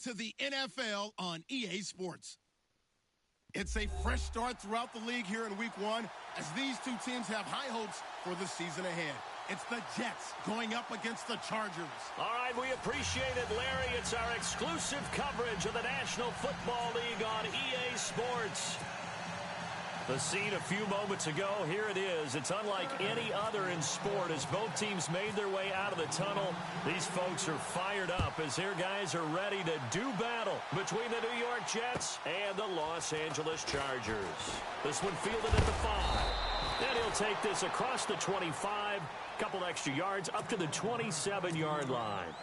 to the NFL on EA Sports. It's a fresh start throughout the league here in Week 1 as these two teams have high hopes for the season ahead. It's the Jets going up against the Chargers. All right, we appreciate it, Larry. It's our exclusive coverage of the National Football League on EA Sports. The scene a few moments ago, here it is. It's unlike any other in sport as both teams made their way out of the tunnel. These folks are fired up as their guys are ready to do battle between the New York Jets and the Los Angeles Chargers. This one fielded at the 5. And he'll take this across the 25, couple extra yards up to the 27-yard line.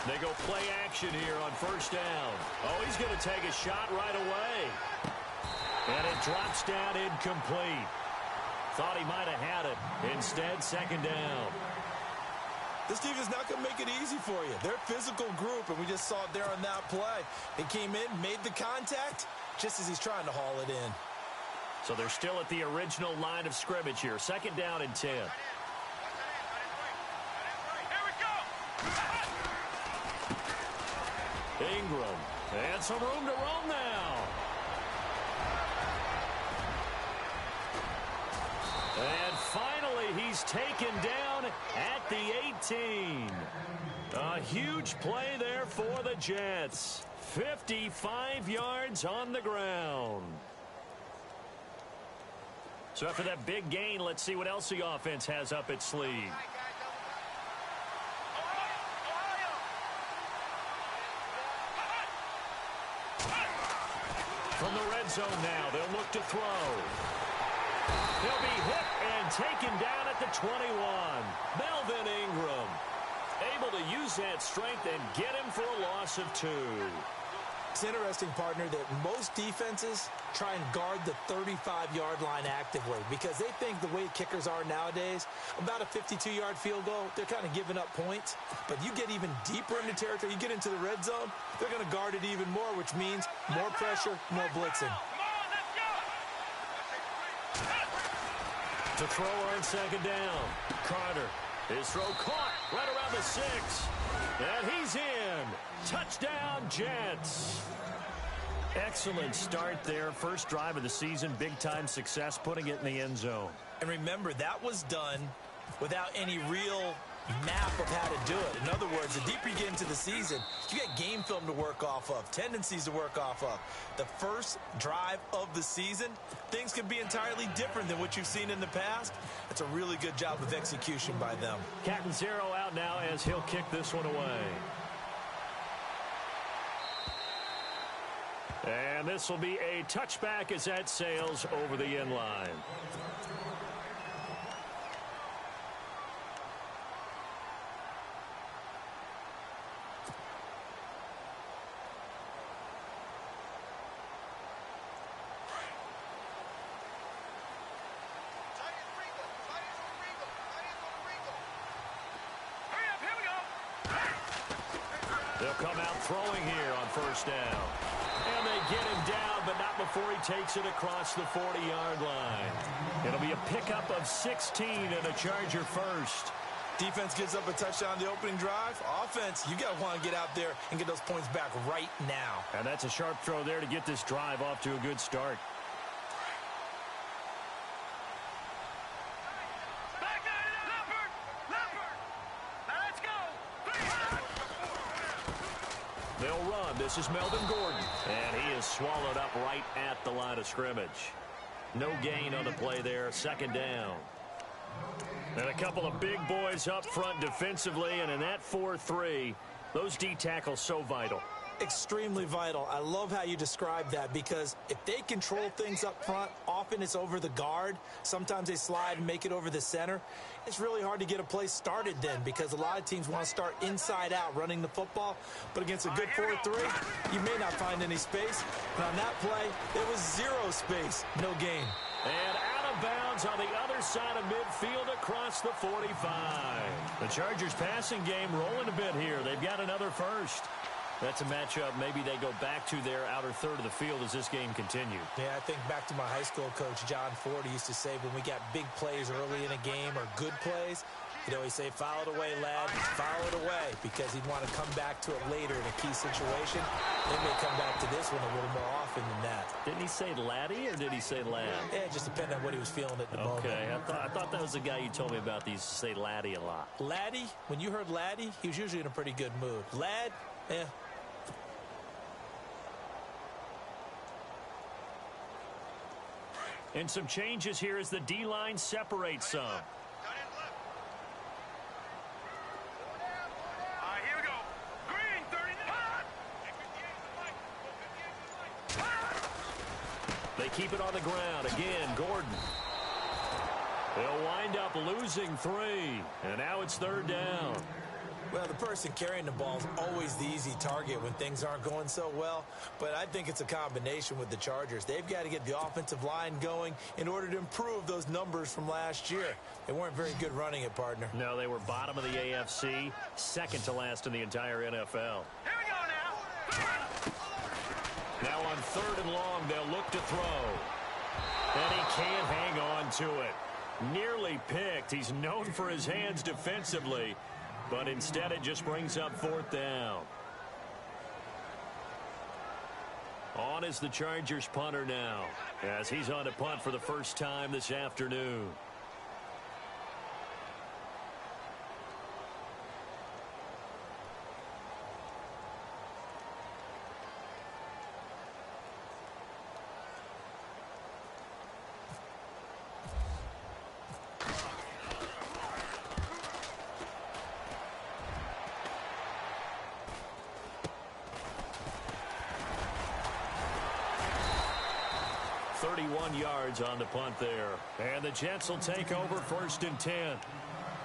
They go play action here on first down. Oh, he's going to take a shot right away. And it drops down incomplete. Thought he might have had it. Instead, second down. This team is not going to make it easy for you. They're a physical group, and we just saw it there on that play. They came in, made the contact, just as he's trying to haul it in. So they're still at the original line of scrimmage here. Second down and 10. Ingram. And some room to roam now. And finally, he's taken down at the 18. A huge play there for the Jets. 55 yards on the ground. So after that big gain, let's see what else the offense has up its sleeve. From the red zone now, they'll look to throw. He'll be hit and taken down at the 21. Melvin Ingram able to use that strength and get him for a loss of 2. It's interesting, partner, that most defenses try and guard the 35-yard line actively because they think the way kickers are nowadays, about a 52-yard field goal, they're kind of giving up points. But you get even deeper into territory, you get into the red zone, they're going to guard it even more, which means more pressure, more blitzing. To throw on second down, Carter. His throw caught right around the 6. And he's in. Touchdown, Jets. Excellent start there. First drive of the season. Big-time success putting it in the end zone. And remember, that was done without any real map of how to do it. In other words, the deeper you get into the season, you get game film to work off of, tendencies to work off of. The first drive of the season, things can be entirely different than what you've seen in the past. It's a really good job of execution by them. Catanzaro out now as he'll kick this one away. And this will be a touchback as that sails over the end line. They'll come out throwing here on first down. And they get him down, but not before he takes it across the 40-yard line. It'll be a pickup of 16 and a Charger first. Defense gives up a touchdown the opening drive. Offense, you got to want to get out there and get those points back right now. And that's a sharp throw there to get this drive off to a good start. They'll run. This is Melvin Gordon. And he is swallowed up right at the line of scrimmage. No gain on the play there. Second down. And a couple of big boys up front defensively. And in that 4-3, those D tackles so vital. Extremely vital. I love how you describe that because if they control things up front, often it's over the guard. Sometimes they slide and make it over the center. It's really hard to get a play started then because a lot of teams want to start inside out running the football. But against a good 4-3, you may not find any space. But on that play, there was zero space, no gain. And out of bounds on the other side of midfield across the 45. The Chargers passing game rolling a bit here. They've got another first. That's a matchup maybe they go back to their outer third of the field as this game continues. Yeah, I think back to my high school coach, John Ford. He used to say when we got big plays early in a game or good plays, you know, he'd say, foul it away, lad, foul it away, because he'd want to come back to it later in a key situation. They may come back to this one a little more often than that. Didn't he say laddie or did he say lad? Yeah, it just depended on what he was feeling at the moment. Okay, I thought that was the guy you told me about. He used to say laddie a lot. Laddie, when you heard laddie, he was usually in a pretty good mood. Lad, eh. And some changes here as the D-line separates some. Here we go. Green, 30. They keep it on the ground. Again, Gordon. They'll wind up losing 3. And now it's 3rd down. Well, the person carrying the ball is always the easy target when things aren't going so well. But I think it's a combination with the Chargers. They've got to get the offensive line going in order to improve those numbers from last year. They weren't very good running it, partner. No, they were bottom of the AFC, second to last in the entire NFL. Here we go now. Now on 3rd and long, they'll look to throw. And he can't hang on to it. Nearly picked. He's known for his hands defensively. But instead, it just brings up 4th down. On is the Chargers punter now, as he's on to punt for the first time this afternoon. Yards on the punt there. And the Jets will take over 1st and 10.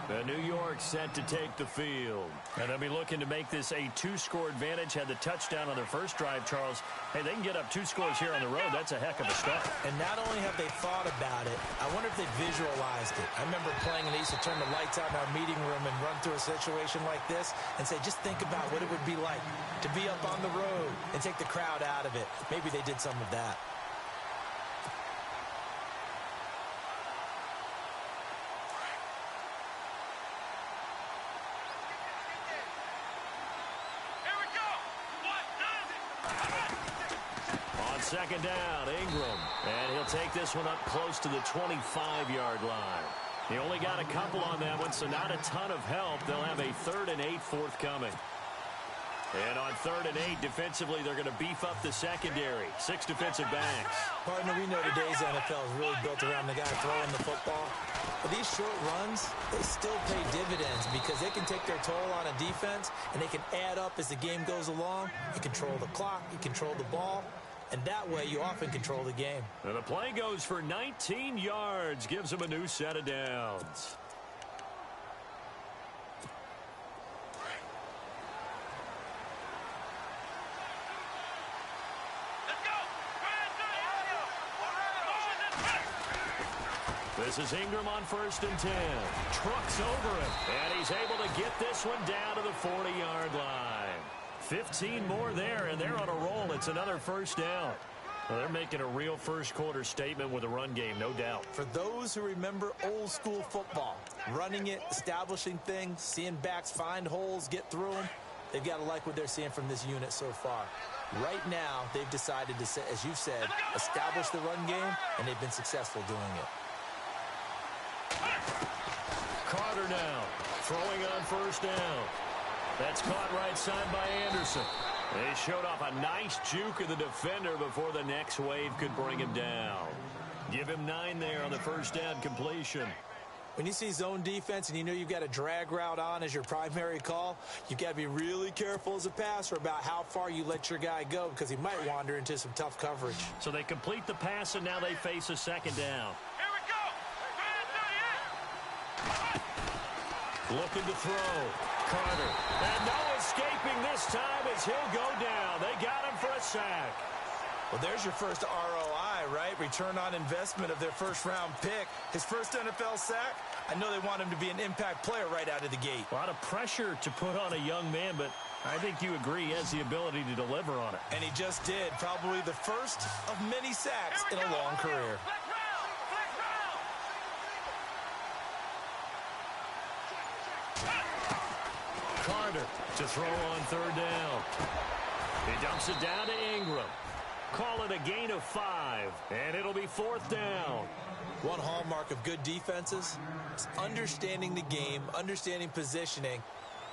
The New York set to take the field. And they'll be looking to make this a 2-score advantage. Had the touchdown on their first drive, Charles. Hey, they can get up 2 scores here on the road. That's a heck of a start. And not only have they thought about it, I wonder if they visualized it. I remember playing and they used to turn the lights out in our meeting room and run through a situation like this and say, just think about what it would be like to be up on the road and take the crowd out of it. Maybe they did some of that. Second down, Ingram. And he'll take this one up close to the 25-yard line. He only got a couple on that one, so not a ton of help. They'll have a 3rd and 8 forthcoming. And on 3rd and 8, defensively, they're going to beef up the secondary. 6 defensive backs. Partner, we know today's NFL is really built around the guy throwing the football. But these short runs, they still pay dividends because they can take their toll on a defense, and they can add up as the game goes along. You control the clock, you control the ball. And that way, you often control the game. And the play goes for 19 yards. Gives him a new set of downs. This is Ingram on 1st and 10. Trucks over it. And he's able to get this one down to the 40-yard line. 15 more there, and they're on a roll. It's another 1st down. Well, they're making a real first-quarter statement with a run game, no doubt. For those who remember old-school football, running it, establishing things, seeing backs find holes, get through them, they've got to like what they're seeing from this unit so far. Right now, they've decided to, as you said, establish the run game, and they've been successful doing it. Carter now, throwing on 1st down. That's caught right side by Anderson. They showed off a nice juke of the defender before the next wave could bring him down. Give him 9 there on the 1st down completion. When you see zone defense and you know you've got a drag route on as your primary call, you've got to be really careful as a passer about how far you let your guy go because he might wander into some tough coverage. So they complete the pass, and now they face a 2nd down. Here we go. Looking to throw. Carter. And no escaping this time as he'll go down. They got him for a sack. Well, there's your first ROI, right? Return on investment of their first-round pick. His first NFL sack, I know they want him to be an impact player right out of the gate. A lot of pressure to put on a young man, but I think you agree he has the ability to deliver on it. And he just did. Probably the first of many sacks in a long career. Carter to throw on third down. He dumps it down to Ingram. Call it a gain of 5, and it'll be 4th down. One hallmark of good defenses is understanding the game, understanding positioning,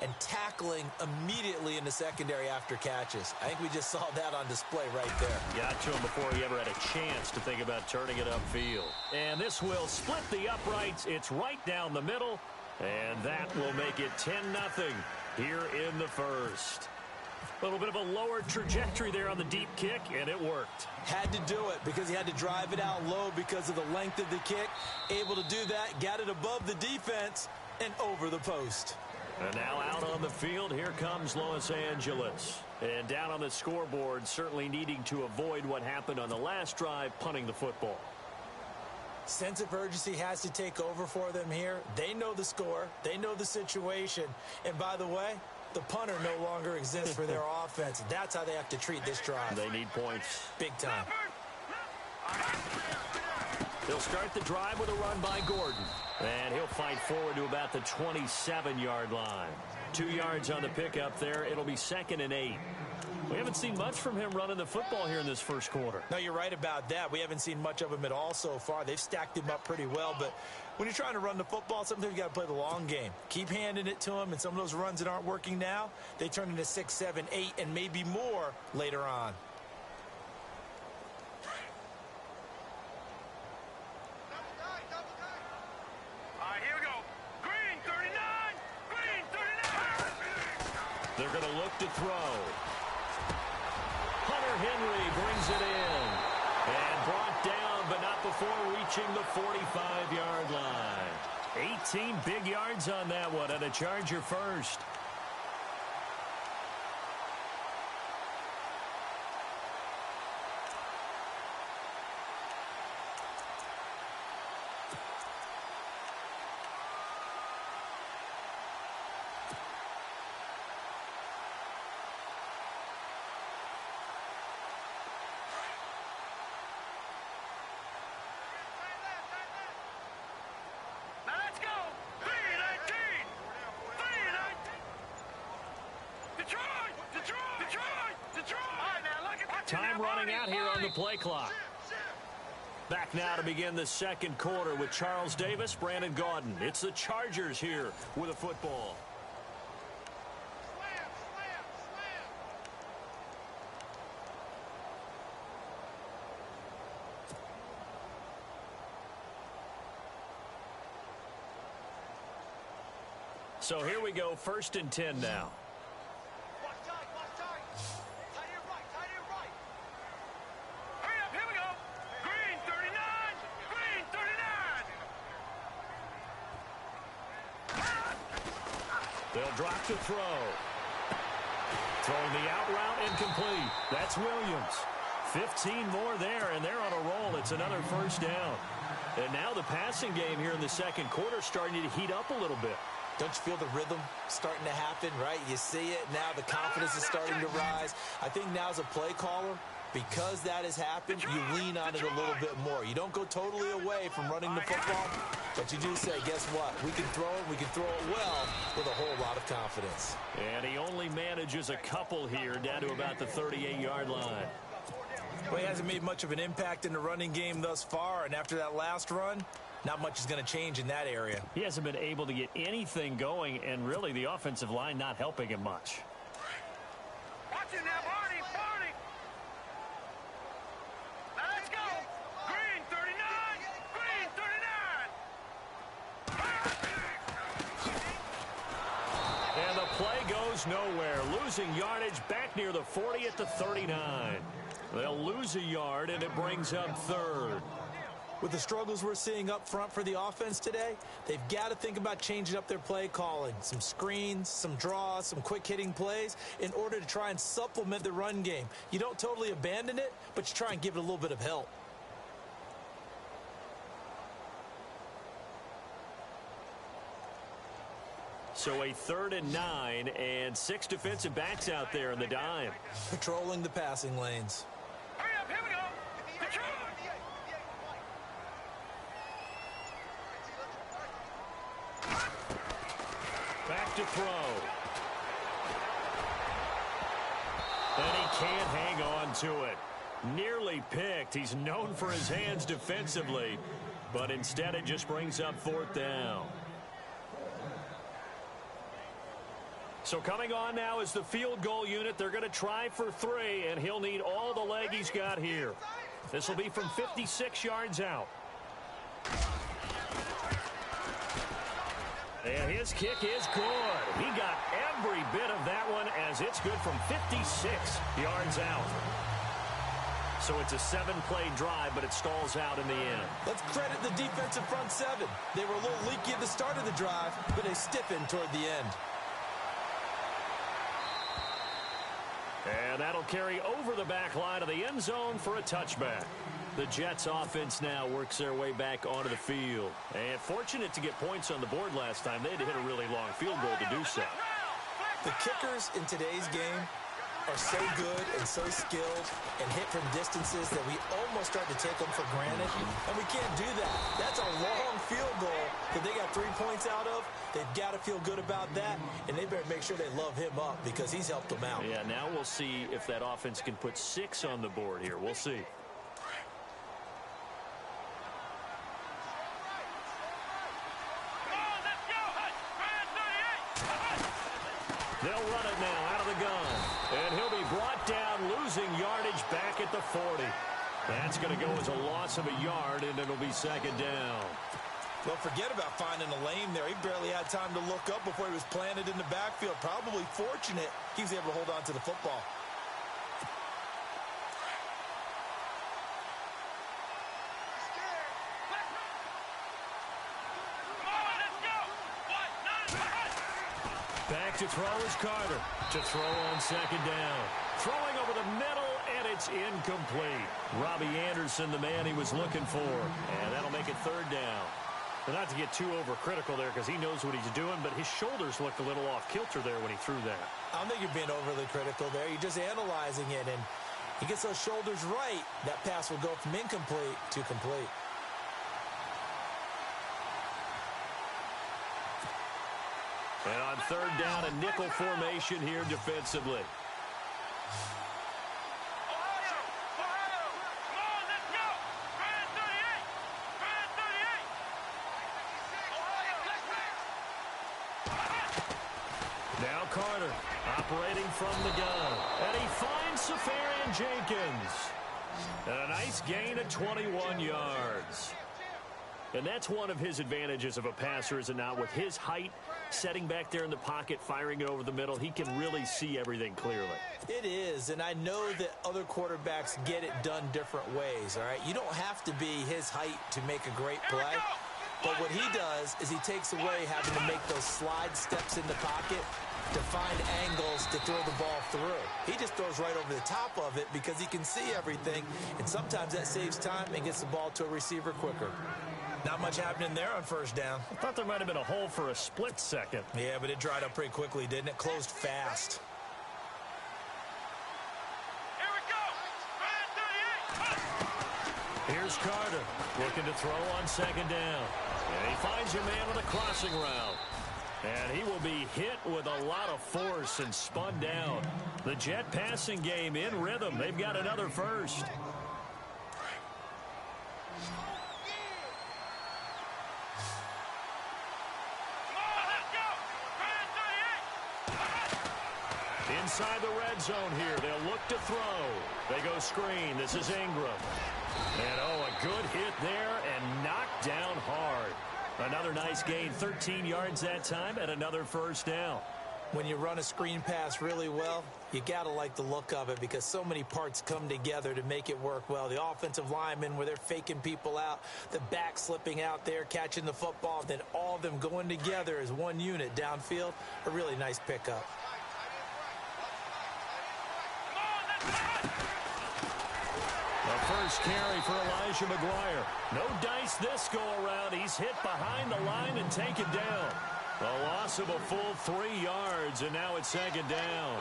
and tackling immediately in the secondary after catches. I think we just saw that on display right there. Got to him before he ever had a chance to think about turning it upfield. And this will split the uprights. It's right down the middle, and that will make it 10-0 here in the first. A little bit of a lower trajectory there on the deep kick, and it worked. Had to do it because he had to drive it out low because of the length of the kick. Able to do that, got it above the defense, and over the post. And now out on the field, here comes Los Angeles. And down on the scoreboard, certainly needing to avoid what happened on the last drive, punting the football. Sense of urgency has to take over for them here. They know the score. They know the situation. And by the way, the punter no longer exists for their offense. That's how they have to treat this drive. They need points. Big time. They'll start the drive with a run by Gordon. And he'll fight forward to about the 27-yard line. 2 yards on the pickup there. It'll be 2nd and 8. We haven't seen much from him running the football here in this first quarter. No, you're right about that. We haven't seen much of him at all so far. They've stacked him up pretty well, but when you're trying to run the football, sometimes you got to play the long game. Keep handing it to him, and some of those runs that aren't working now, they turn into 6, 7, 8, and maybe more later on. Here we go. Green, 39. Green, 39. They're going to look to throw. Hunter Henry brings it in. And brought down, but not before reaching the 45-yard line. 18 big yards on that one, and a Charger first. Time running out here on the play clock. Back now to begin the second quarter with Charles Davis, Brandon Gaudin. It's the Chargers here with a football. So here we go, 1st and 10 now. They'll drop to throw. Throwing the out route incomplete. That's Williams. 15 more there, and they're on a roll. It's another first down. And now the passing game here in the second quarter starting to heat up a little bit. Don't you feel the rhythm starting to happen, right? You see it now. The confidence is starting to rise. I think now as a play caller, because that has happened, you lean on it a little bit more. You don't go totally away from running the football, but you do say, guess what? We can throw it. We can throw it well with a whole lot of confidence. And he only manages a couple here down to about the 38-yard line. Well, he hasn't made much of an impact in the running game thus far, and after that last run, not much is going to change in that area. He hasn't been able to get anything going, and really the offensive line not helping him much. Watch it now, Barney, Barney. Now let's go. Green, 39. Green, 39. And the play goes nowhere. Losing yardage back near the 40 at the 39. They'll lose a yard, and it brings up 3rd. With the struggles we're seeing up front for the offense today, they've got to think about changing up their play calling. Some screens, some draws, some quick-hitting plays in order to try and supplement the run game. You don't totally abandon it, but you try and give it a little bit of help. So a 3rd and 9 and 6 defensive backs out there in the dime. Patrolling the passing lanes. Hurry up, here we go. Control. Back to throw. And he can't hang on to it. Nearly picked. He's known for his hands defensively, but instead it just brings up 4th down. So coming on now is the field goal unit. They're going to try for 3, and he'll need all the leg he's got here. This will be from 56 yards out. And his kick is good. He got every bit of that one as it's good from 56 yards out. So it's a 7-play drive, but it stalls out in the end. Let's credit the defensive front 7. They were a little leaky at the start of the drive, but they stiffened toward the end. And that'll carry over the back line of the end zone for a touchback. The Jets offense now works their way back onto the field. And fortunate to get points on the board last time. They had to hit a really long field goal to do so. The kickers in today's game are so good and so skilled and hit from distances that we almost start to take them for granted. And we can't do that. That's a long field goal that they got 3 points out of. They've got to feel good about that, and they better make sure they love him up because he's helped them out. Yeah, now we'll see if that offense can put 6 on the board here. We'll see. They'll run it now out of the gun. And he'll be brought down, losing yardage back at the 40. That's going to go as a loss of a yard, and it'll be 2nd down. Well, forget about finding a lane there. He barely had time to look up before he was planted in the backfield. Probably fortunate he was able to hold on to the football. Back to throw is Carter. To throw on 2nd down. Throwing over the middle, and it's incomplete. Robbie Anderson, the man he was looking for. And that'll make it 3rd down. But not to get too overcritical there because he knows what he's doing, but his shoulders looked a little off kilter there when he threw that. I don't think you're being overly critical there. You're just analyzing it, and he gets those shoulders right. That pass will go from incomplete to complete. And on 3rd down, a nickel formation here defensively. Now Carter operating from the gun. And he finds Safarian Jenkins. And a nice gain of 21 yards. And that's one of his advantages of a passer, is it not? With his height, setting back there in the pocket, firing it over the middle, he can really see everything clearly. It is, and I know that other quarterbacks get it done different ways, all right? You don't have to be his height to make a great play. But what he does is he takes away having to make those slide steps in the pocket to find angles to throw the ball through. He just throws right over the top of it because he can see everything, and sometimes that saves time and gets the ball to a receiver quicker. Not much happening there on 1st down. I thought there might have been a hole for a split second. Yeah, but it dried up pretty quickly, didn't it? Closed fast. Here we go. Here's Carter looking to throw on 2nd down. And he finds a man on the crossing route. And he will be hit with a lot of force and spun down. The Jet passing game in rhythm. They've got another first. Inside the red zone here. They'll look to throw. They go screen. This is Ingram. And, oh, a good hit there and knocked down hard. Another nice gain, 13 yards that time, and another 1st down. When you run a screen pass really well, you got to like the look of it because so many parts come together to make it work well. The offensive linemen, where they're faking people out, the back slipping out there, catching the football, then all of them going together as one unit downfield, a really nice pickup. The first carry for Elijah McGuire. No dice this go-around. He's hit behind the line and taken down. A loss of a full 3 yards, and now it's second down.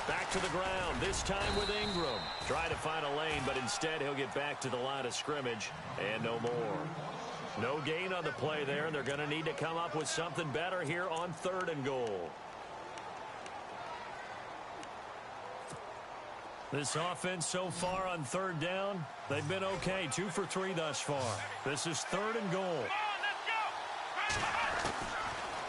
Back to the ground, this time with Ingram. Try to find a lane, but instead he'll get back to the line of scrimmage, and no more. No gain on the play there. They're going to need to come up with something better here on 3rd and goal. This offense so far on 3rd down, they've been okay. 2 for 3 thus far. This is 3rd and goal.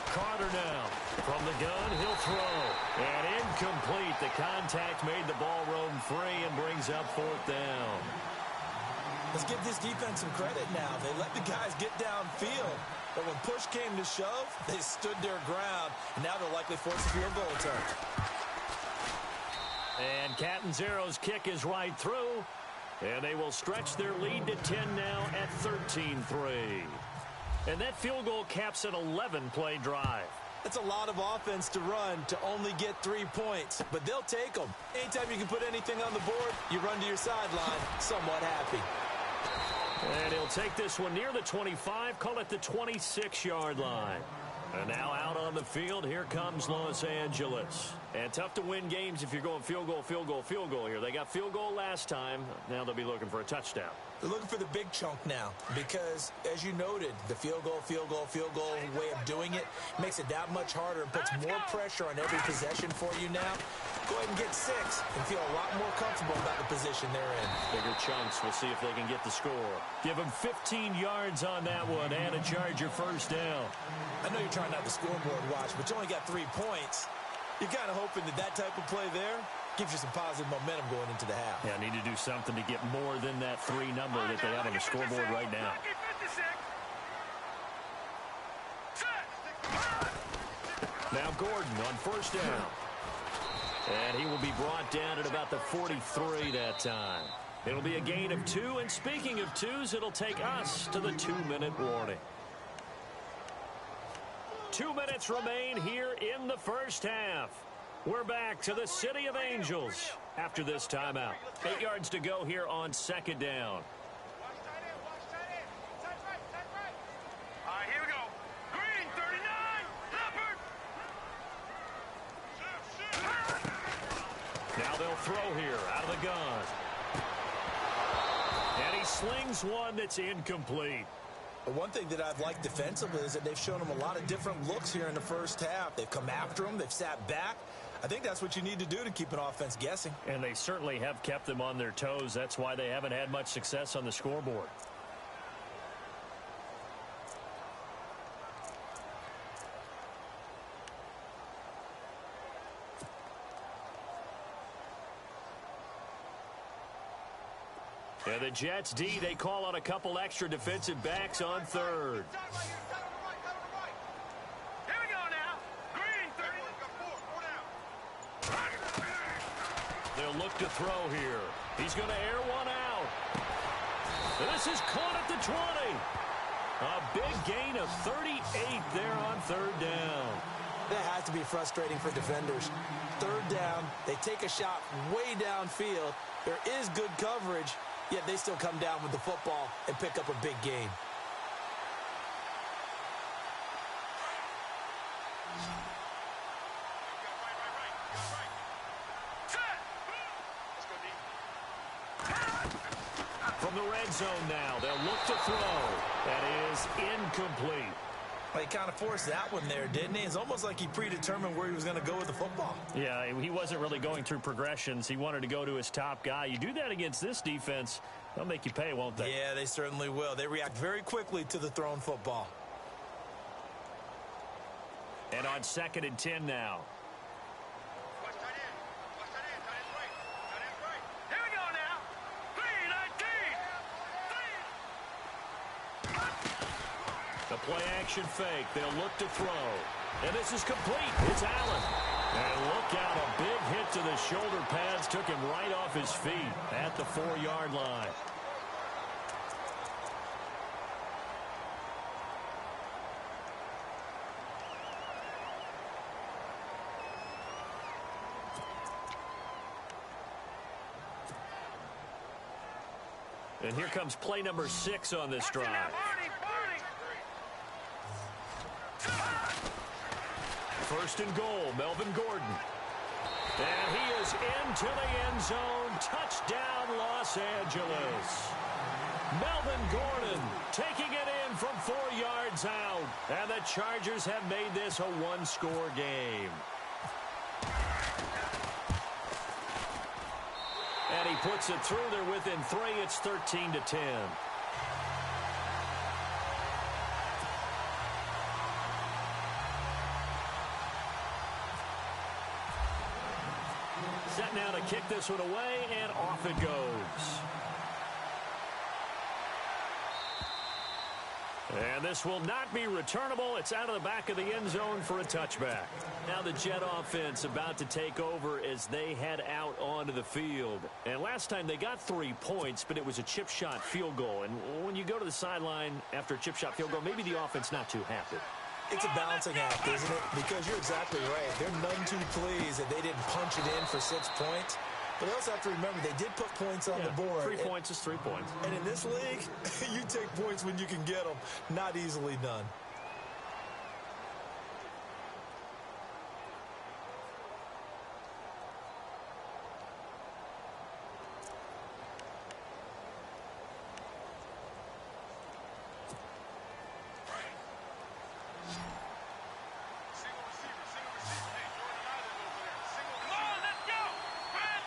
Carter now. From the gun, he'll throw. And incomplete. The contact made the ball roam free and brings up 4th down. Let's give this defense some credit now. They let the guys get downfield. But when push came to shove, they stood their ground. And now they'll likely force a field goal attempt. And Catanzaro's kick is right through. And they will stretch their lead to 10 now at 13-3. And that field goal caps an 11-play drive. That's a lot of offense to run to only get 3 points. But they'll take them. Anytime you can put anything on the board, you run to your sideline somewhat happy. And he'll take this one near the 25, call it the 26-yard line. And now out on the field, here comes Los Angeles. And tough to win games if you're going field goal, field goal, field goal here. They got field goal last time. Now they'll be looking for a touchdown. They're looking for the big chunk now because, as you noted, the field goal way of doing it makes it that much harder and puts more pressure on every possession for you now. Go ahead and get 6 and feel a lot more comfortable about the position they're in. Bigger chunks. We'll see if they can get the score. Give them 15 yards on that one and a Charger first down. I know you're trying not to scoreboard watch, but you only got 3 points. You're kind of hoping that that type of play there gives you some positive momentum going into the half. Yeah, need to do something to get more than that 3 number that they have on the scoreboard right now. Now Gordon on first down. And he will be brought down at about the 43 that time. It'll be a gain of 2, and speaking of 2s, it'll take us to the 2-minute warning. 2 minutes remain here in the first half. We're back to the City of Angels after this timeout. 8 yards to go here on second down. All right, here we go. Green, 39, Leopard. Now they'll throw here out of the gun. And he slings one that's incomplete. But one thing that I've liked defensively is that they've shown them a lot of different looks here in the first half. They've come after them. They've sat back. I think that's what you need to do to keep an offense guessing. And they certainly have kept them on their toes. That's why they haven't had much success on the scoreboard. And the Jets D, they call on a couple extra defensive backs on third. Here we go now. Green, 30. They'll look to throw here. He's going to air one out. And this is caught at the 20. A big gain of 38 there on third down. That has to be frustrating for defenders. Third down, they take a shot way downfield. There is good coverage, yet they still come down with the football and pick up a big gain. From the red zone now, they'll look to throw. That is incomplete. Well, he kind of forced that one there, didn't he? It's almost like he predetermined where he was going to go with the football. Yeah, he wasn't really going through progressions. He wanted to go to his top guy. You do that against this defense, they'll make you pay, won't they? Yeah, they certainly will. They react very quickly to the thrown football. And on 2nd and 10 now. Here we go now. 3-19. The play action fake. They'll look to throw. And this is complete. It's Allen. And look out. A big hit to the shoulder pads. Took him right off his feet at the 4-yard line. And here comes play number 6 on this drive. First and goal, Melvin Gordon. And he is into the end zone. Touchdown, Los Angeles. Melvin Gordon taking it in from 4 yards out. And the Chargers have made this a one-score game. And he puts it through there within 3. It's 13-10. Set now to kick this one away, and off it goes. And this will not be returnable. It's out of the back of the end zone for a touchback. Now the Jet offense about to take over as they head out onto the field. And last time they got 3 points, but it was a chip shot field goal. And when you go to the sideline after a chip shot field goal, maybe the offense not too happy. It's a balancing act, isn't it? Because you're exactly right. They're none too pleased that they didn't punch it in for 6 points. But they also have to remember they did put points on the board. 3 points is 3 points. And in this league, you take points when you can get them. Not easily done.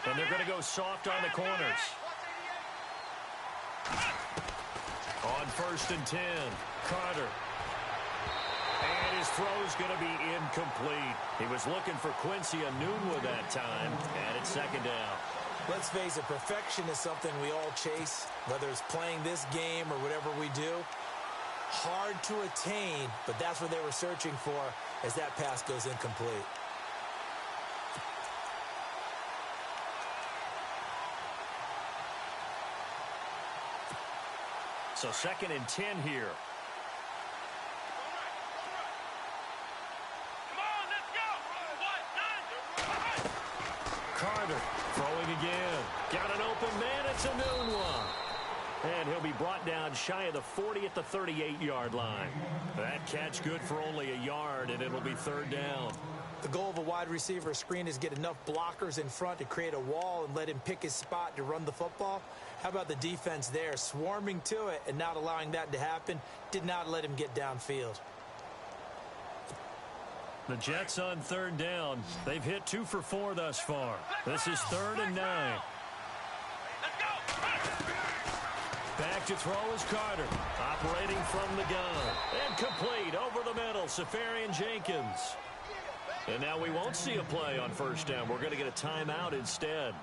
And they're going to go soft on the corners. On 1st and 10, Carter. And his throw's going to be incomplete. He was looking for Quincy Enunwa that time, and it's 2nd down. Let's face it, perfection is something we all chase, whether it's playing this game or whatever we do. Hard to attain, but that's what they were searching for as that pass goes incomplete. So 2nd and 10 here. Carter throwing again. Got an open man. It's Enunwa. And he'll be brought down shy of the 40 at the 38-yard line. That catch good for only a yard, and it'll be 3rd down. The goal of a wide receiver screen is get enough blockers in front to create a wall and let him pick his spot to run the football. How about the defense there, swarming to it and not allowing that to happen? Did not let him get downfield. The Jets on 3rd down. They've hit 2 for 4 thus far. This is 3rd and 9. Back to throw is Carter, operating from the gun. And complete over the middle, Safarian Jenkins. And now we won't see a play on 1st down. We're going to get a timeout instead,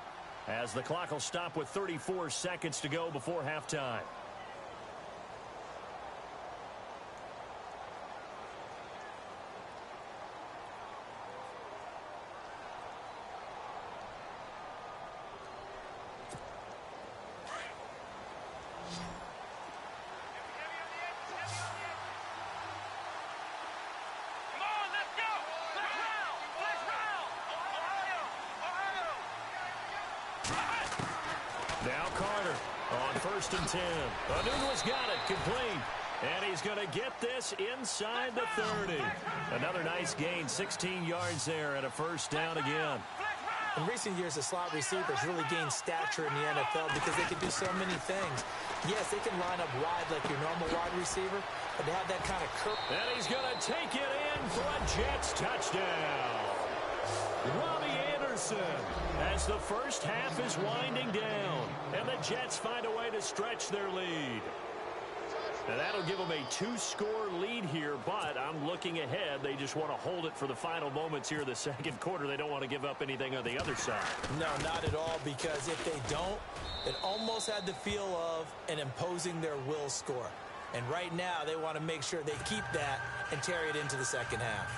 as the clock will stop with 34 seconds to go before halftime. Now Carter on 1st and 10. Enunwa's got it complete. And he's going to get this inside the 30. Another nice gain, 16 yards there, and a 1st down again. In recent years, the slot receivers really gained stature in the NFL because they can do so many things. Yes, they can line up wide like your normal wide receiver, but to have that kind of curve. And he's going to take it in for a Jets touchdown. Robbie Anderson, as the first half is winding down, and the Jets find a way to stretch their lead. And that'll give them a 2-score lead here, but I'm looking ahead. They just want to hold it for the final moments here in the second quarter. They don't want to give up anything on the other side. No, not at all, because if they don't, it almost had the feel of an imposing their will score. And right now, they want to make sure they keep that and carry it into the second half.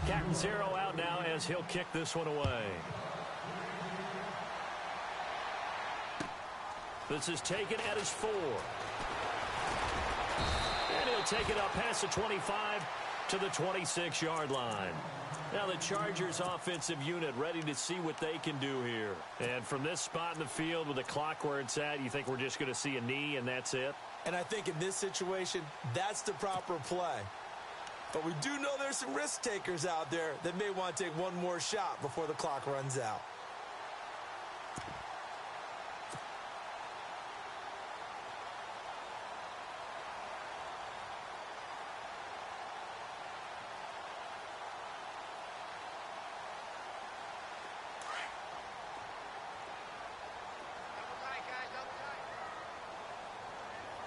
Catanzaro out now as he'll kick this one away. This is taken at his 4. And he'll take it up past the 25 to the 26-yard line. Now the Chargers offensive unit ready to see what they can do here. And from this spot in the field with the clock where it's at, you think we're just going to see a knee and that's it? And I think in this situation, that's the proper play. But we do know there's some risk takers out there that may want to take one more shot before the clock runs out.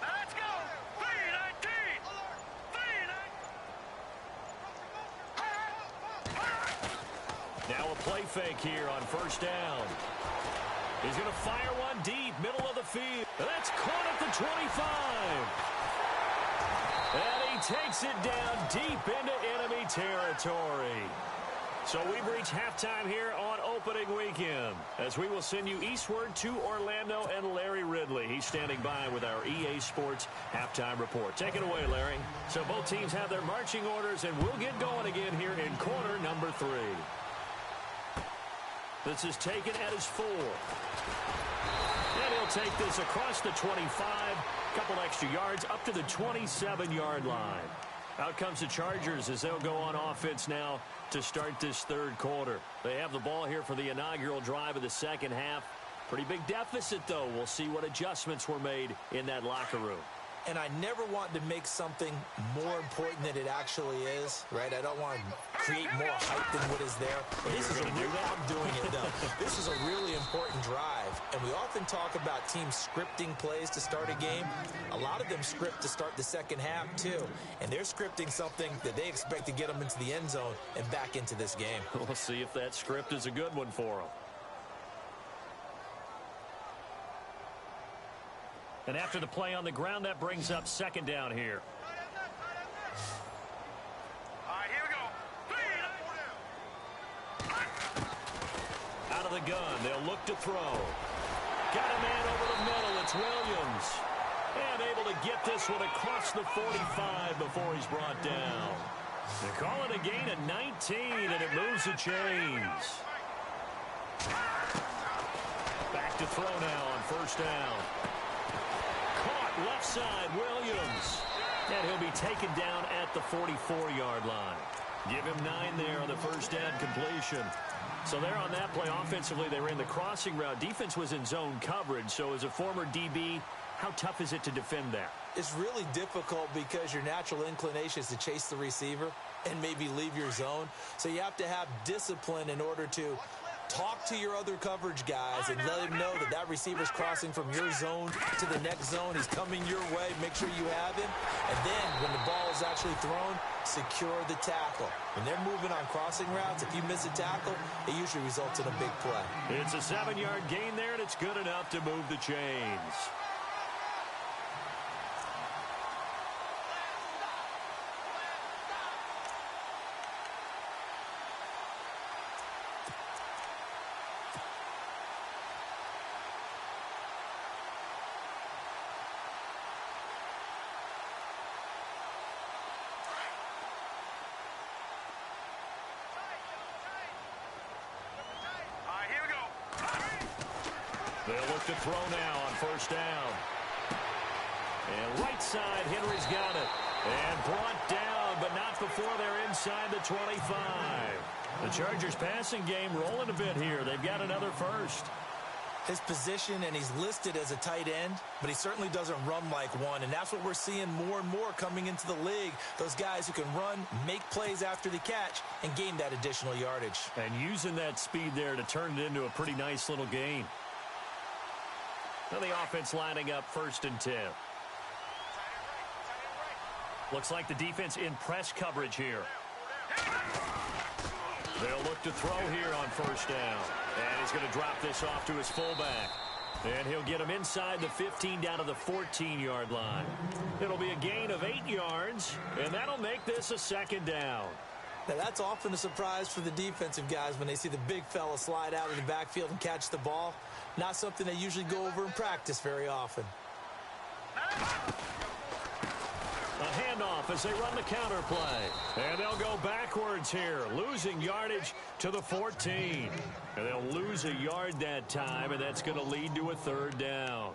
Let's go! 319! Now a play fake here on first down. He's going to fire one deep, middle of the field. That's caught at the 25. And he takes it down deep into enemy territory. So we've reached halftime here on opening weekend, as we will send you eastward to Orlando and Larry Ridley. He's standing by with our EA Sports halftime report. Take it away, Larry. So both teams have their marching orders, and we'll get going again here in quarter number 3. This is taken at his 4. And he'll take this across the 25, couple extra yards, up to the 27-yard line. Out comes the Chargers as they'll go on offense now to start this third quarter. They have the ball here for the inaugural drive of the second half. Pretty big deficit, though. We'll see what adjustments were made in that locker room. And I never want to make something more important than it actually is, right? I don't want to create more hype than what is there. This is I'm doing it, though. This is a really important drive. And we often talk about teams scripting plays to start a game. A lot of them script to start the second half, too. And they're scripting something that they expect to get them into the end zone and back into this game. We'll see if that script is a good one for them. And after the play on the ground, that brings up second down here. All right, here we go. Out of the gun, they'll look to throw. Got a man over the middle. It's Williams. And able to get this one across the 45 before he's brought down. They call it a gain of 19, and it moves the chains. Back to throw now on first down. Caught left side, Williams. And he'll be taken down at the 44-yard line. Give him 9 there on the first down completion. So there on that play, offensively, they ran the crossing route. Defense was in zone coverage. So as a former DB, how tough is it to defend that? It's really difficult because your natural inclination is to chase the receiver and maybe leave your zone. So you have to have discipline in order to talk to your other coverage guys and let him know that that receiver's crossing from your zone to the next zone. He's coming your way. Make sure you have him. And then when the ball is actually thrown, secure the tackle. When they're moving on crossing routes, if you miss a tackle, it usually results in a big play. It's a 7-yard gain there, and it's good enough to move the chains. They'll look to throw now on first down. And right side, Henry's got it. And brought down, but not before they're inside the 25. The Chargers passing game rolling a bit here. They've got another first. His position, and he's listed as a tight end, but he certainly doesn't run like one, and that's what we're seeing more and more coming into the league. Those guys who can run, make plays after the catch, and gain that additional yardage. And using that speed there to turn it into a pretty nice little gain. Now the offense lining up 1st and 10. Looks like the defense in press coverage here. They'll look to throw here on 1st down. And he's going to drop this off to his fullback. And he'll get him inside the 15 down to the 14-yard line. It'll be a gain of 8 yards, and that'll make this a 2nd down. Now, that's often a surprise for the defensive guys when they see the big fella slide out of the backfield and catch the ball. Not something they usually go over in practice very often. A handoff as they run the counter play. And they'll go backwards here, losing yardage to the 14. And they'll lose a yard that time, and that's going to lead to a 3rd down.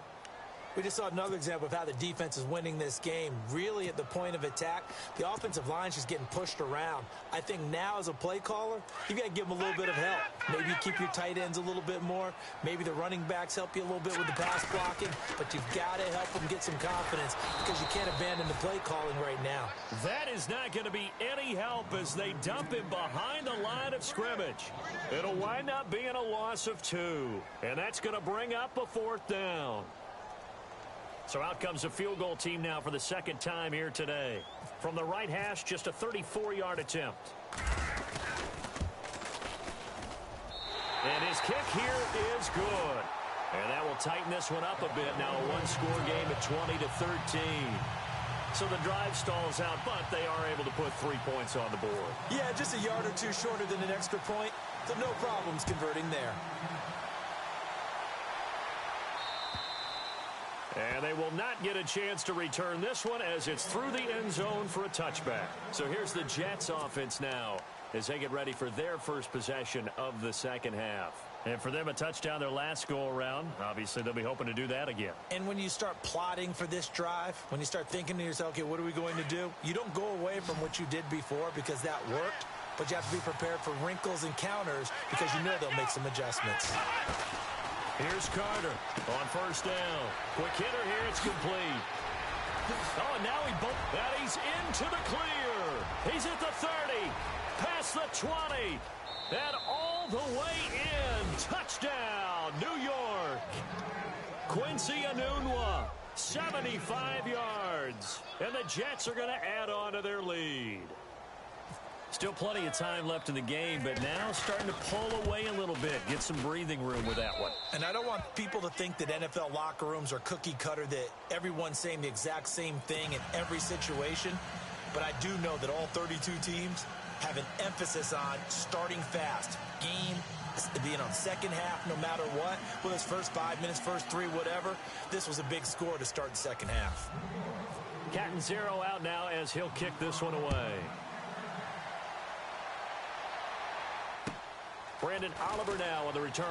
We just saw another example of how the defense is winning this game. Really at the point of attack, the offensive line's just getting pushed around. I think now as a play caller, you've got to give them a little bit of help. Maybe you keep your tight ends a little bit more. Maybe the running backs help you a little bit with the pass blocking. But you've got to help them get some confidence because you can't abandon the play calling right now. That is not going to be any help as they dump him behind the line of scrimmage. It'll wind up being a loss of 2. And that's going to bring up a 4th down. So out comes a field goal team now for the 2nd time here today. From the right hash, just a 34-yard attempt. And his kick here is good. And that will tighten this one up a bit. Now a one-score game at 20-13. So the drive stalls out, but they are able to put 3 points on the board. Yeah, just a yard or two shorter than an extra point. So no problems converting there. And they will not get a chance to return this one as it's through the end zone for a touchback. So here's the Jets offense now as they get ready for their first possession of the 2nd half. And for them, a touchdown their last go-around. Obviously, they'll be hoping to do that again. And when you start plotting for this drive, when you start thinking to yourself, okay, what are we going to do? You don't go away from what you did before because that worked, but you have to be prepared for wrinkles and counters because you know they'll make some adjustments. Here's Carter on 1st down. Quick hitter here, it's complete. Oh, and now he's into the clear. He's at the 30, past the 20, and all the way in. Touchdown, New York. Quincy Enunwa, 75 yards. And the Jets are going to add on to their lead. Still plenty of time left in the game, but now starting to pull away a little bit. Get some breathing room with that one. And I don't want people to think that NFL locker rooms are cookie cutter, that everyone's saying the exact same thing in every situation. But I do know that all 32 teams have an emphasis on starting fast. Game being on 2nd half no matter what. Whether it's first 5 minutes, first 3, whatever. This was a big score to start the 2nd half. Cat and 0 out now as he'll kick this one away. Brandon Oliver now on the return.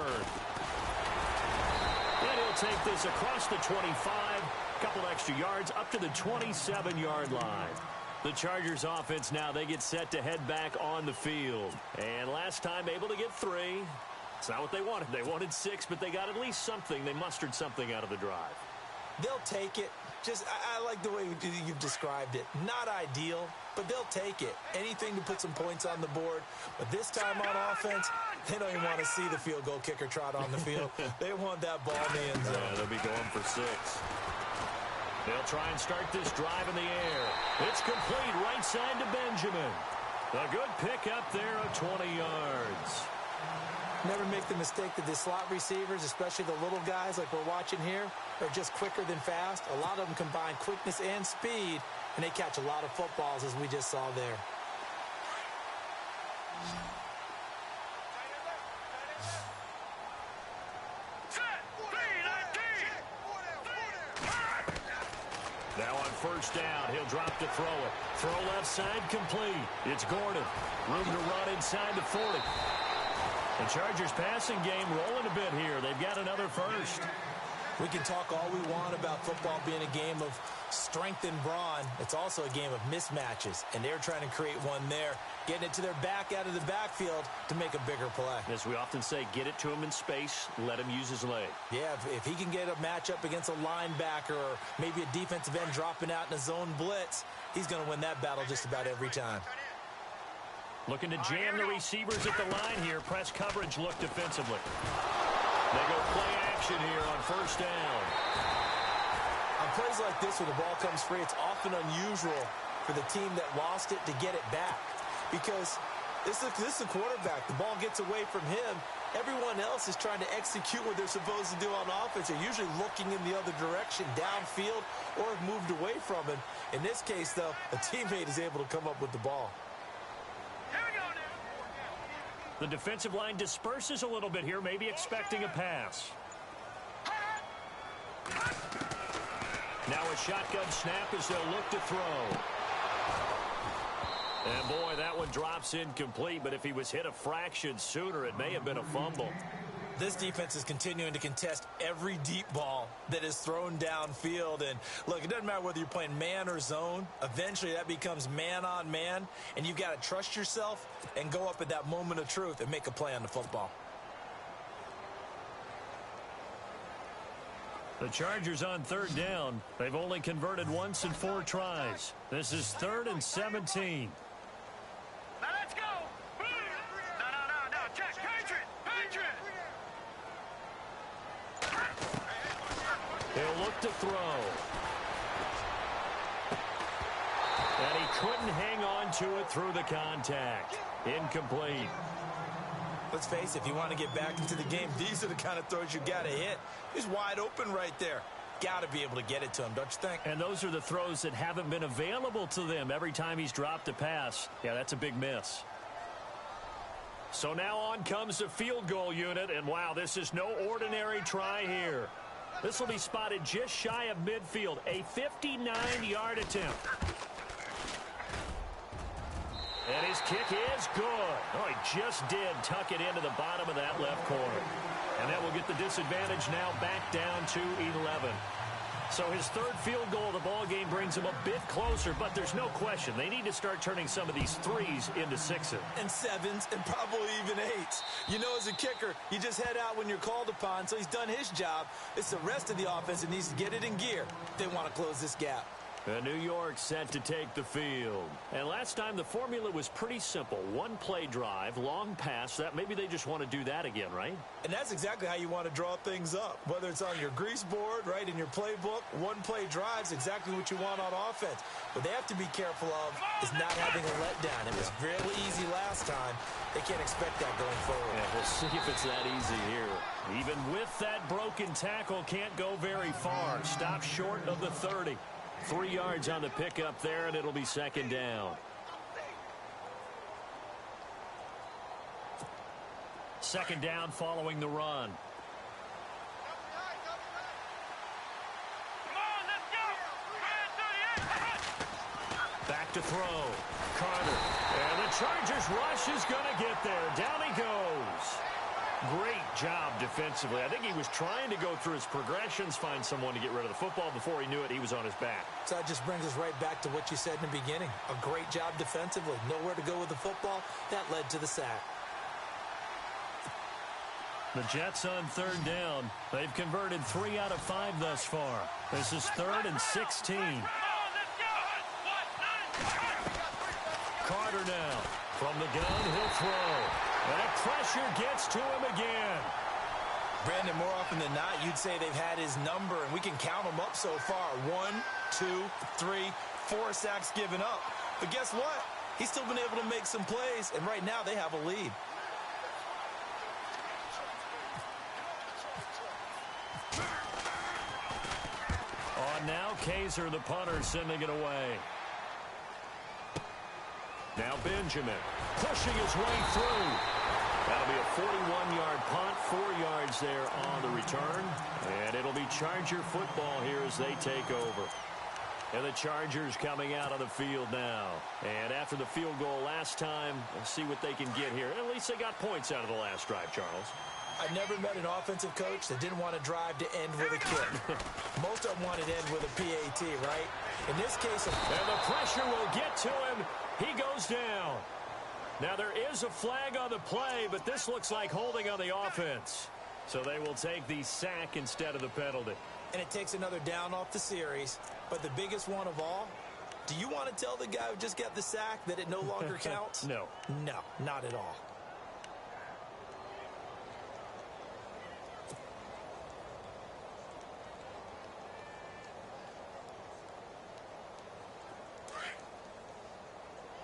And he'll take this across the 25, couple extra yards up to the 27-yard line. The Chargers offense now, they get set to head back on the field. And last time able to get 3. It's not what they wanted. They wanted 6, but they got at least something. They mustered something out of the drive. They'll take it. I like the way you've described it. Not ideal, but they'll take it. Anything to put some points on the board. But this time on offense, they don't even want to see the field goal kicker trot on the field. They want that ball in the end zone. Yeah, they'll be going for 6. They'll try and start this drive in the air. It's complete right side to Benjamin. A good pick up there of 20 yards. Never make the mistake that the slot receivers, especially the little guys like we're watching here, are just quicker than fast. A lot of them combine quickness and speed, and they catch a lot of footballs, as we just saw there. Now on 1st down, he'll drop to throw it. Throw left side complete. It's Gordon. Room to run inside the 40. The Chargers passing game rolling a bit here. They've got another first. We can talk all we want about football being a game of strength and brawn. It's also a game of mismatches, and they're trying to create one there, getting it to their back out of the backfield to make a bigger play. As we often say, get it to him in space, let him use his leg. Yeah, if he can get a matchup against a linebacker or maybe a defensive end dropping out in a zone blitz, he's going to win that battle just about every time. Looking to jam the receivers at the line here. Press coverage look defensively. They go play action here on first down. On plays like this where the ball comes free, it's often unusual for the team that lost it to get it back. Because this is the quarterback. The ball gets away from him. Everyone else is trying to execute what they're supposed to do on offense. They're usually looking in the other direction, downfield, or have moved away from him. In this case, though, a teammate is able to come up with the ball. The defensive line disperses a little bit here, maybe expecting a pass. Now a shotgun snap as they'll look to throw. And boy, that one drops incomplete, but if he was hit a fraction sooner, it may have been a fumble. This defense is continuing to contest every deep ball that is thrown downfield. And look, it doesn't matter whether you're playing man or zone. Eventually, that becomes man on man. And you've got to trust yourself and go up at that moment of truth and make a play on the football. The Chargers on third down. They've only converted once in 4 tries. This is 3rd and 17. Now let's go. No. Check. Patriot. He'll look to throw. And he couldn't hang on to it through the contact. Incomplete. Let's face it, if you want to get back into the game, these are the kind of throws you got to hit. He's wide open right there. Got to be able to get it to him, don't you think? And those are the throws that haven't been available to them every time he's dropped a pass. Yeah, that's a big miss. So now on comes the field goal unit, and wow, this is no ordinary try here. This will be spotted just shy of midfield, a 59-yard attempt. And his kick is good. Oh, he just did tuck it into the bottom of that left corner. And that will get the disadvantage now back down to 11. So his 3rd field goal of the ball game brings him a bit closer, but there's no question they need to start turning some of these 3s into 6s. And 7s and probably even 8s. You know, as a kicker, you just head out when you're called upon, so he's done his job. It's the rest of the offense that needs to get it in gear if they want to close this gap. And New York set to take the field. And last time the formula was pretty simple. 1 play drive, long pass. That maybe they just want to do that again, right? And that's exactly how you want to draw things up. Whether it's on your grease board, right, in your playbook, 1 play drive's exactly what you want on offense. What they have to be careful of is not having a letdown. It was fairly easy last time. They can't expect that going forward. Yeah, we'll see if it's that easy here. Even with that broken tackle, can't go very far. Stop short of the 30. 3 yards on the pickup there, and it'll be 2nd down. 2nd down following the run. Come on, let's go. Back to throw. Carter. And the Chargers rush is going to get there. Down he goes. Great job defensively. I think he was trying to go through his progressions, find someone to get rid of the football. Before he knew it, he was on his back. So that just brings us right back to what you said in the beginning. A great job defensively. Nowhere to go with the football. That led to the sack. The Jets on 3rd down. They've converted 3 out of 5 thus far. This is 3rd and 16. Carter now. From the gun, he'll throw. That pressure gets to him again. Brandon, more often than not, you'd say they've had his number, and we can count them up so far. 1, 2, 3, 4 sacks given up. But guess what? He's still been able to make some plays, and right now they have a lead. On now, Kaiser, the punter, sending it away. Now Benjamin pushing his way through. That'll be a 41-yard punt, 4 yards there on the return. And it'll be Charger football here as they take over. And the Chargers coming out on the field now. And after the field goal last time, let's see what they can get here. At least they got points out of the last drive, Charles. I never met an offensive coach that didn't want to drive to end with a kick. Most of them wanted to end with a PAT, right? In this case... And the pressure will get to him. He goes down. Now, there is a flag on the play, but this looks like holding on the offense. So they will take the sack instead of the penalty. And it takes another down off the series. But the biggest one of all, do you want to tell the guy who just got the sack that it no longer counts? No. No, not at all.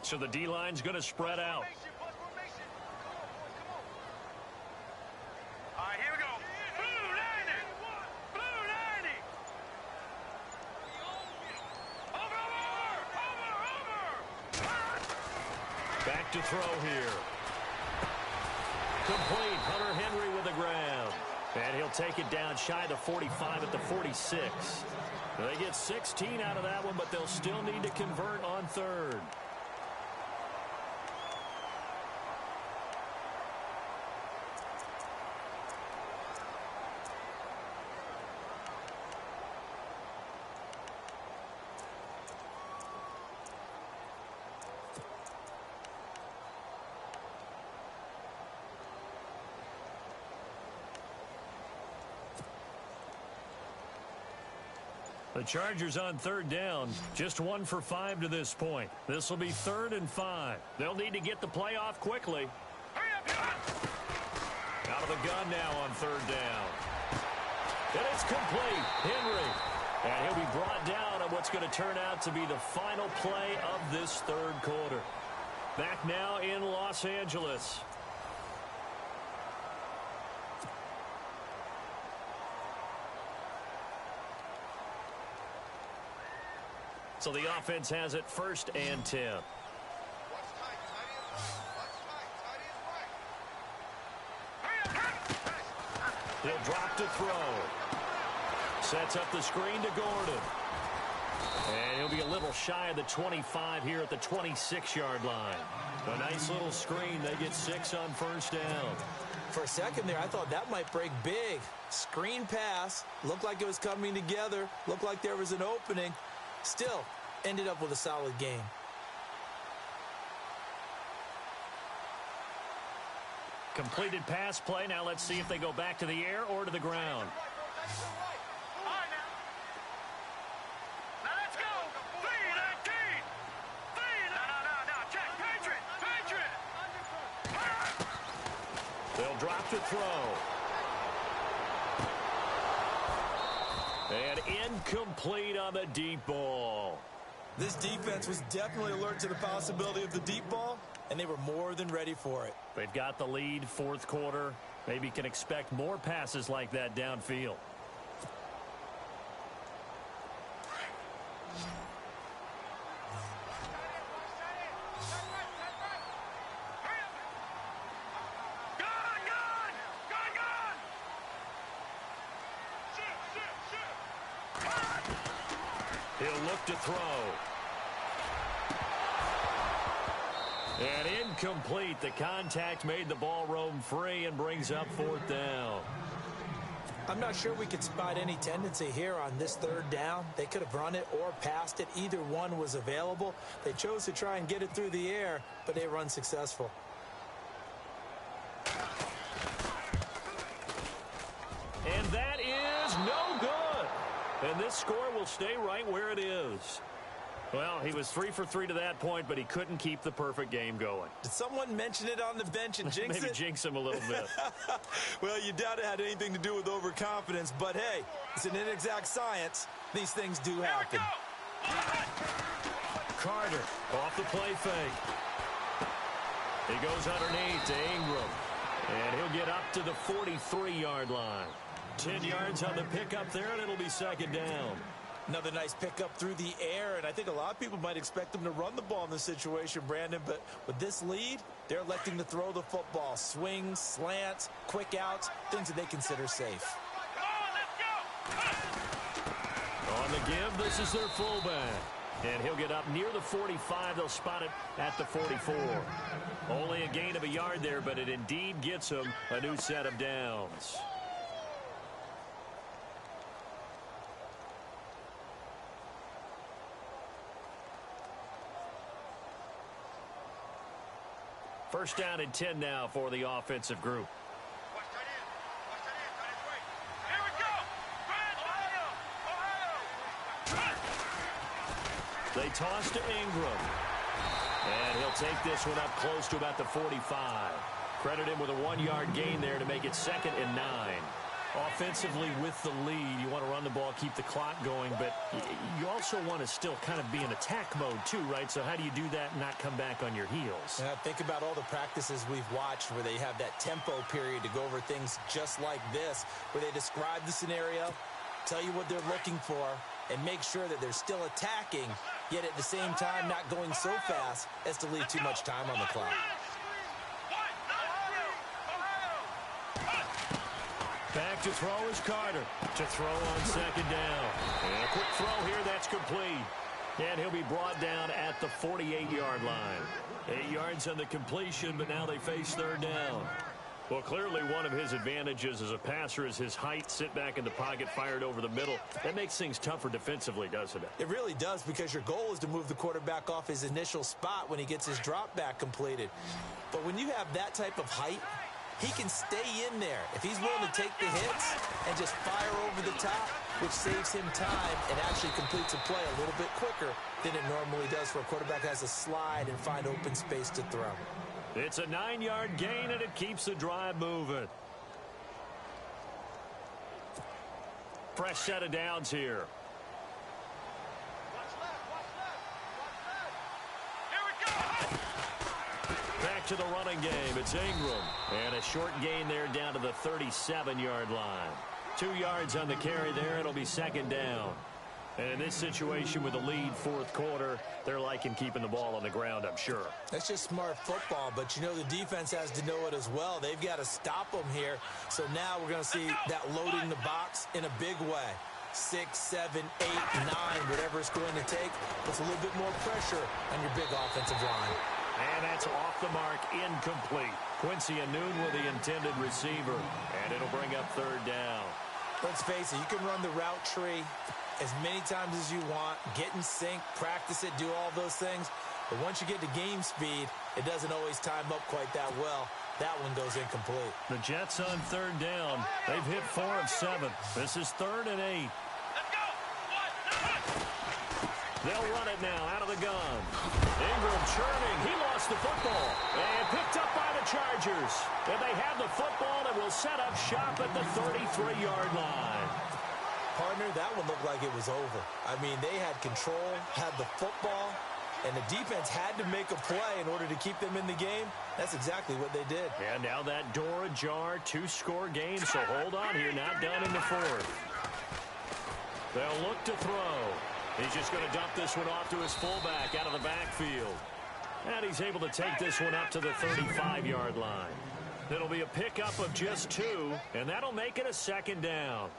So the D-line's going to spread out. All right, here we go. Blue 90. Blue 90. Over. Back to throw here. Complete. Hunter Henry with the ground. And he'll take it down shy of the 45 at the 46. They get 16 out of that one, but they'll still need to convert on third. The Chargers on third down, just 1 for 5 to this point. This will be 3rd and 5. They'll need to get the play off quickly. Out of the gun now on third down. And it's complete. Henry. And he'll be brought down on what's going to turn out to be the final play of this third quarter. Back now in Los Angeles. So the offense has it 1st and 10. He'll drop to throw. Sets up the screen to Gordon. And he'll be a little shy of the 25 here at the 26-yard line. A nice little screen. They get 6 on 1st down. For a second there, I thought that might break big. Screen pass. Looked like it was coming together. Looked like there was an opening. Still, ended up with a solid game. Completed pass play. Now let's see if they go back to the air or to the ground. Now let's go. 3-19. No. Check. Patriot. They'll drop to throw. And incomplete on the deep ball. This defense was definitely alert to the possibility of the deep ball, and they were more than ready for it. They've got the lead, 4th quarter. Maybe can expect more passes like that downfield. He'll look to throw. And incomplete. The contact made the ball roam free and brings up 4th down. I'm not sure we could spot any tendency here on this 3rd down. They could have run it or passed it. Either one was available. They chose to try and get it through the air, but they were unsuccessful. And that is no good. And this score will stay right where it is. Well, he was 3 for 3 to that point, but he couldn't keep the perfect game going. Did someone mention it on the bench and jinx Maybe it? jinx him a little bit. Well, you doubt it had anything to do with overconfidence, but hey, it's an inexact science. These things do happen. Carter off the play fake. He goes underneath to Ingram. And he'll get up to the 43-yard line. 10 yards on the pickup there, and it'll be 2nd down. Another nice pickup through the air, and I think a lot of people might expect them to run the ball in this situation, Brandon, but with this lead, they're electing to throw the football. Swings, slants, quick outs, things that they consider safe. On the give, this is their fullback. And he'll get up near the 45. They'll spot it at the 44. Only a gain of a yard there, but it indeed gets him a new set of downs. First down and 10 now for the offensive group. They toss to Ingram. And he'll take this one up close to about the 45. Credit him with a 1-yard gain there to make it 2nd and 9. Offensively with the lead, you want to run the ball, keep the clock going, but you also want to still kind of be in attack mode too, right? So how do you do that and not come back on your heels? Yeah, think about all the practices we've watched where they have that tempo period to go over things just like this, where they describe the scenario, tell you what they're looking for, and make sure that they're still attacking, yet at the same time not going so fast as to leave too much time on the clock. Back to throw is Carter. To throw on 2nd down. And a quick throw here, that's complete. And he'll be brought down at the 48-yard line. 8 yards on the completion, but now they face 3rd down. Well, clearly one of his advantages as a passer is his height. Sit back in the pocket, fired over the middle. That makes things tougher defensively, doesn't it? It really does, because your goal is to move the quarterback off his initial spot when he gets his drop back completed. But when you have that type of height, he can stay in there if he's willing to take the hits and just fire over the top, which saves him time and actually completes a play a little bit quicker than it normally does, where a quarterback has to slide and find open space to throw. It's a 9-yard gain, and it keeps the drive moving. Fresh set of downs here. Back to the running game. It's Ingram. And a short gain there down to the 37-yard line. 2 yards on the carry there. It'll be 2nd down. And in this situation with the lead 4th quarter, they're liking keeping the ball on the ground, I'm sure. That's just smart football, but you know the defense has to know it as well. They've got to stop them here. So now we're going to see that loading the box in a big way. 6, 7, 8, 9, whatever it's going to take, puts a little bit more pressure on your big offensive line. And that's off the mark, incomplete. Quincy Anoon with the intended receiver, and it'll bring up 3rd down. Let's face it, you can run the route tree as many times as you want, get in sync, practice it, do all those things. But once you get to game speed, it doesn't always time up quite that well. That one goes incomplete. The Jets on 3rd down. They've hit 4 of 7. This is 3rd and 8. They'll run it now out of the gun. Ingram churning. He lost the football. And picked up by the Chargers. And they have the football and will set up shop at the 33-yard line. Partner, that one looked like it was over. I mean, they had control, had the football, and the defense had to make a play in order to keep them in the game. That's exactly what they did. And now that door ajar, 2-score game, so hold on here, not done in the 4th. They'll look to throw. He's just going to dump this one off to his fullback out of the backfield. And he's able to take this one up to the 35-yard line. It'll be a pickup of just 2, and that'll make it a 2nd down.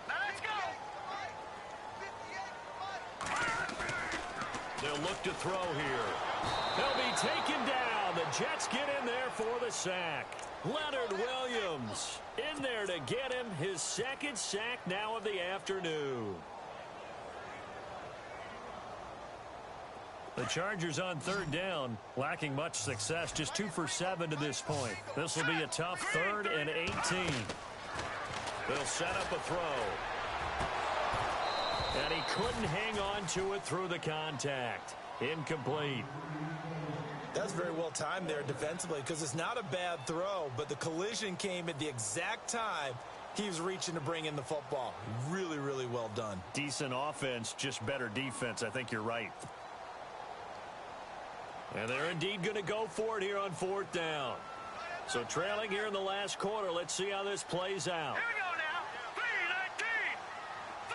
Let's go. They'll look to throw here. They'll be taken down. The Jets get in there for the sack. Leonard Williams in there to get him his 2nd sack now of the afternoon. The Chargers on 3rd down, lacking much success, just 2 for 7 to this point. This will be a tough 3rd and 18. They'll set up a throw. And he couldn't hang on to it through the contact. Incomplete. That's very well timed there defensively, because it's not a bad throw, but the collision came at the exact time he was reaching to bring in the football. Really, really well done. Decent offense, just better defense. I think you're right. And they're indeed going to go for it here on 4th down. So trailing here in the last quarter. Let's see how this plays out. Here we go now. 3-19.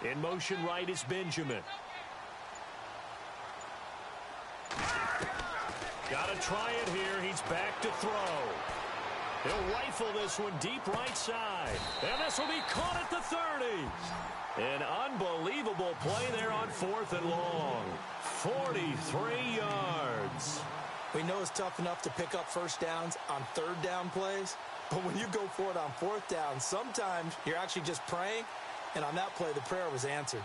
3-19. Over. In motion right is Benjamin. Got to try it here. He's back to throw. He'll rifle this one deep right side. And this will be caught at the 30. An unbelievable play there on 4th and long. 43 yards. We know it's tough enough to pick up first downs on 3rd down plays, but when you go for it on 4th down, sometimes you're actually just praying, and on that play, the prayer was answered.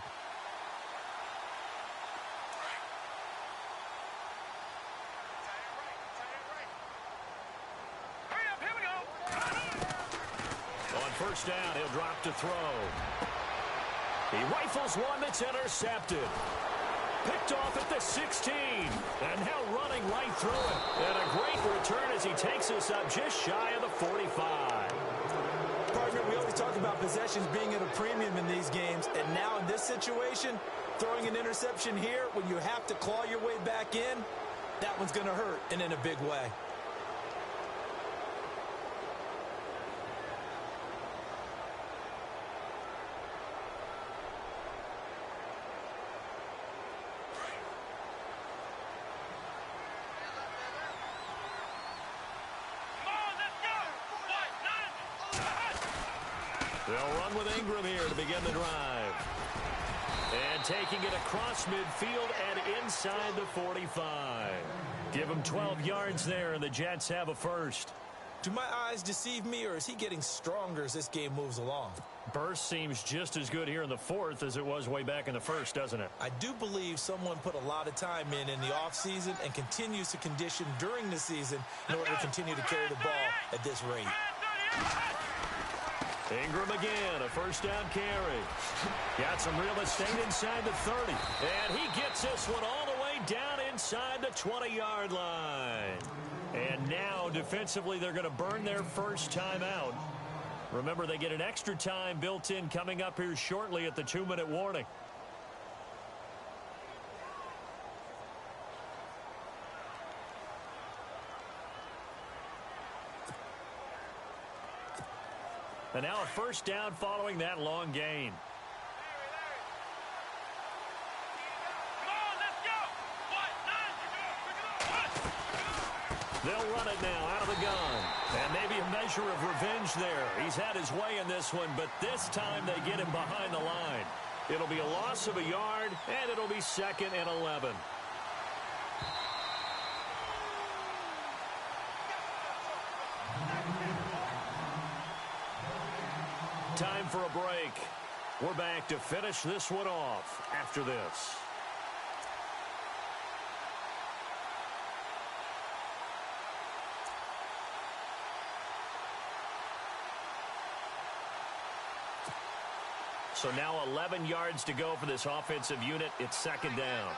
Hurry up, here we go. On first down, he'll drop to throw. He rifles one that's intercepted. Picked off at the 16. And now running right through it. And a great return as he takes us up just shy of the 45. Partner, we always talk about possessions being at a premium in these games. And now in this situation, throwing an interception here when you have to claw your way back in, that one's going to hurt, and in a big way. They'll run with Ingram here to begin the drive. And taking it across midfield and inside the 45. Give him 12 yards there, and the Jets have a first. Do my eyes deceive me, or is he getting stronger as this game moves along? Burst seems just as good here in the 4th as it was way back in the 1st, doesn't it? I do believe someone put a lot of time in the offseason and continues to condition during the season in order to continue to carry the ball at this rate. Ingram again, a first down carry. Got some real estate inside the 30. And he gets this one all the way down inside the 20-yard line. And now, defensively, they're going to burn their first timeout. Remember, they get an extra time built in coming up here shortly at the 2-minute warning. And now a first down following that long gain. They'll run it now out of the gun. And maybe a measure of revenge there. He's had his way in this one, but this time they get him behind the line. It'll be a loss of a yard, and it'll be 2nd and 11. Time for a break. We're back to finish this one off after this. So now 11 yards to go for this offensive unit. It's 2nd down.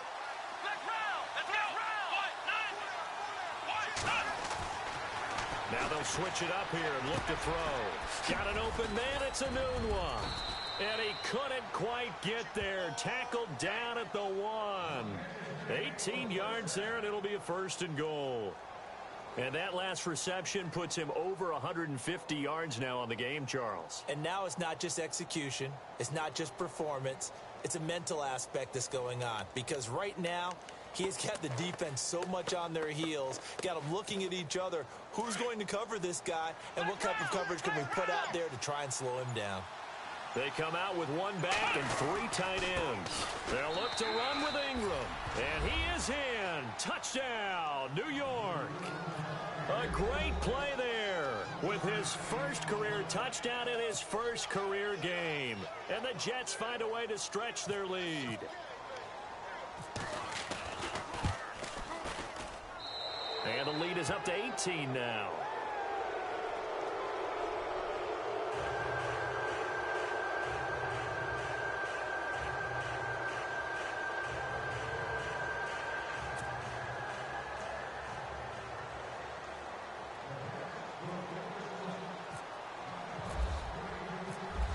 Now they'll switch it up here and look to throw. Got an open man. It's a noon one. And he couldn't quite get there. Tackled down at the 1. 18 yards there, and it'll be a 1st and goal. And that last reception puts him over 150 yards now on the game, Charles. And now it's not just execution. It's not just performance. It's a mental aspect that's going on. Because right now, he's got the defense so much on their heels, got them looking at each other. Who's going to cover this guy, and what type of coverage can we put out there to try and slow him down? They come out with 1 back and 3 tight ends. They'll look to run with Ingram. And he is in. Touchdown, New York. A great play there with his first career touchdown in his first career game. And the Jets find a way to stretch their lead. And the lead is up to 18 now.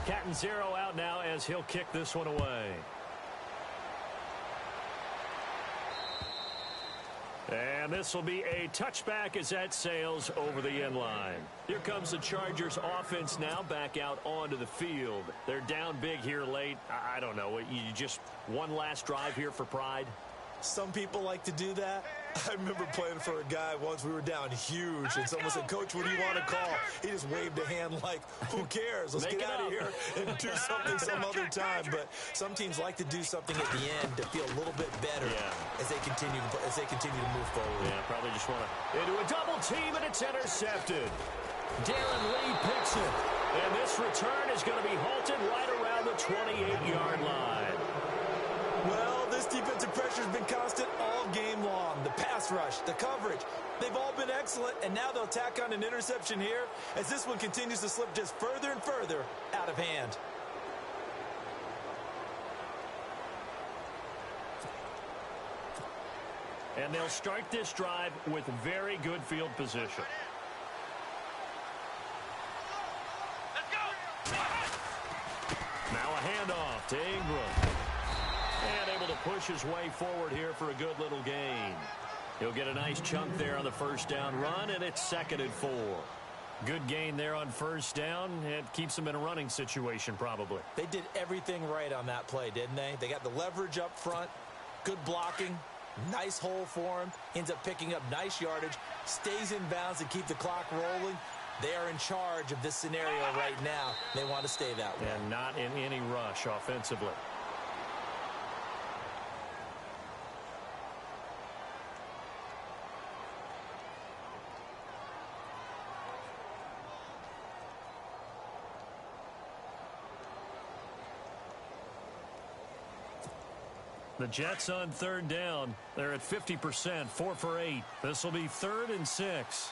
Captain Zero out now as he'll kick this one away. And this will be a touchback as that sails over the end line. Here comes the Chargers offense now back out onto the field. They're down big here late. I don't know. You just one last drive here for pride? Some people like to do that. I remember playing for a guy once. We were down huge, and someone said, "Coach, what do you want to call?" He just waved a hand like, "Who cares? Let's get out of here and do something some other time." But some teams like to do something at the end to feel a little bit better as they continue to move forward. Yeah, probably just want to into a double team, and it's intercepted. Darren Lee picks it, and this return is going to be halted right around the 28-yard line. Well, this defensive pressure has been constant all game long. The pass rush, the coverage, they've all been excellent, and now they'll tack on an interception here as this one continues to slip just further and further out of hand. And they'll start this drive with very good field position. Now a handoff to Ingram. And able to push his way forward here for a good little gain. He'll get a nice chunk there on the first down run, and it's 2nd and 4. Good gain there on first down. It keeps them in a running situation probably. They did everything right on that play, didn't they? They got the leverage up front, good blocking, nice hole for him, ends up picking up nice yardage, stays in bounds to keep the clock rolling. They are in charge of this scenario right now. They want to stay that way. And not in any rush offensively. The Jets on 3rd down. They're at 50%, 4 for 8. This will be 3rd and 6.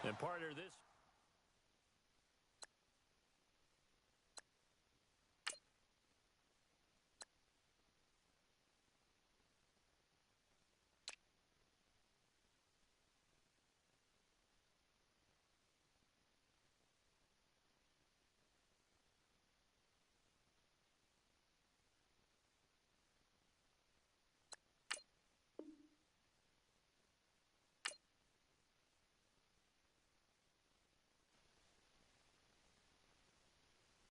And part of this...